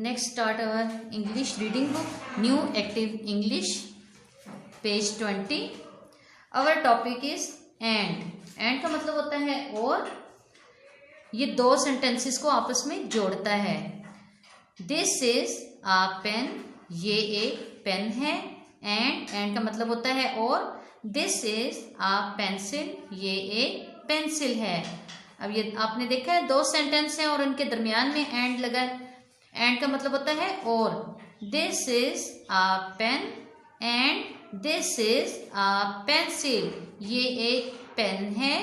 Next start our English reading book, New Active English, page 20. Our topic is and. And का मतलब होता है और. ये दो sentences को आपस में जोड़ता है. This is a pen. ये एक पेन है. And का मतलब होता है और. This is a pencil. ये एक पेंसिल है. अब ये आपने देखा है दो सेंटेंस हैं और उनके दरमियान में एंड लगा है. एंड का मतलब होता है और. This is a pen and this is a pencil. ये एक पेन है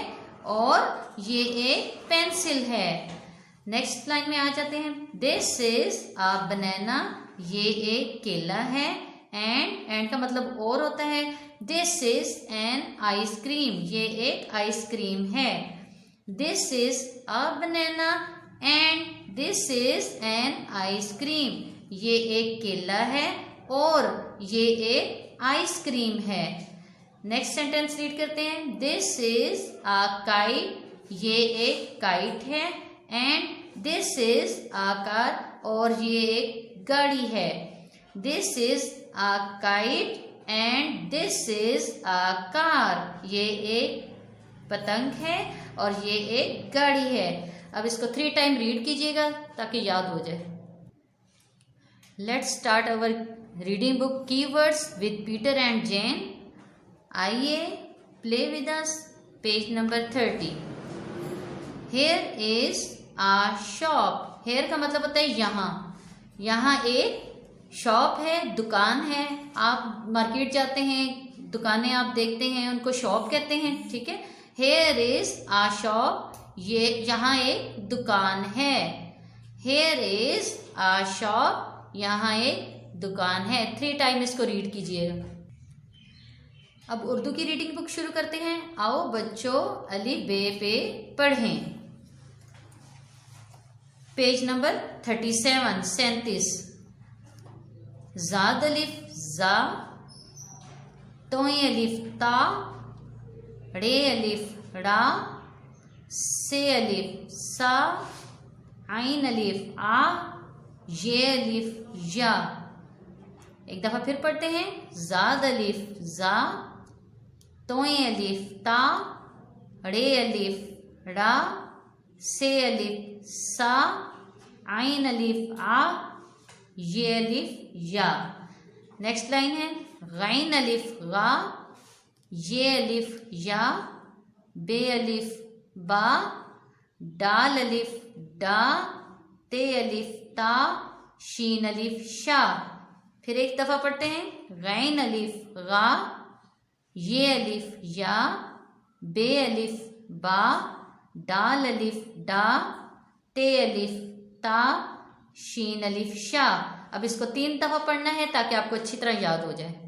और ये एक पेंसिल है. नेक्स्ट लाइन में आ जाते हैं. दिस इज अ बनाना. ये एक केला है. एंड का मतलब और होता है. This is an ice cream. ये एक आइसक्रीम है. This is a banana and this is an ice cream. ये एक केला है और ये एक आइसक्रीम है. नेक्स्ट सेंटेंस रीड करते हैं. This is a kite. ये एक काइट है. And this is a car. और ये एक गाड़ी है. This is a kite and this is a car. ये एक पतंग है और ये एक गाड़ी है. अब इसको 3 टाइम रीड कीजिएगा ताकि याद हो जाए. Let's start our reading book keywords with Peter and Jane. आइए play with us. Page number 30. Here is a shop. Here का मतलब होता है यहाँ. यहाँ एक शॉप है, दुकान है. आप मार्केट जाते हैं, दुकानें आप देखते हैं, उनको शॉप कहते हैं. ठीक है. Hair is a shop. ये यहाँ एक दुकान है. Hair is a shop. यहाँ एक दुकान है. 3 टाइम इसको रीड कीजिएगा. अब उर्दू की रीडिंग बुक शुरू करते हैं. आओ बच्चों अलिफ बे पे पढ़ें. Page number 37 37. जाद अलिफ जा. तोय अलिफ ता. रे अलिफ रा. से अलिफ सा. आइन अलिफ आ. ये अलिफ या. एक दफा फिर पढ़ते हैं. जाद अलिफ जा. तोय अलिफ ता. रे अलिफ रा. से अलिफ सा. आइन अलिफ आ. ये अलिफ या. नेक्स्ट लाइन है. गैन अलिफ गा. ये अलिफ या. बे अलिफ बा. डाल अलिफ डा. ते अलिफ ता. शीन अलिफ शा. फिर एक दफा पढ़ते हैं. गैन अलिफ गा. ये अलिफ या. बे अलिफ बा. डाल अलिफ डा. ते अलिफ ता. शीन अलिफ शा. अब इसको 3 दफा पढ़ना है ताकि आपको अच्छी तरह याद हो जाए.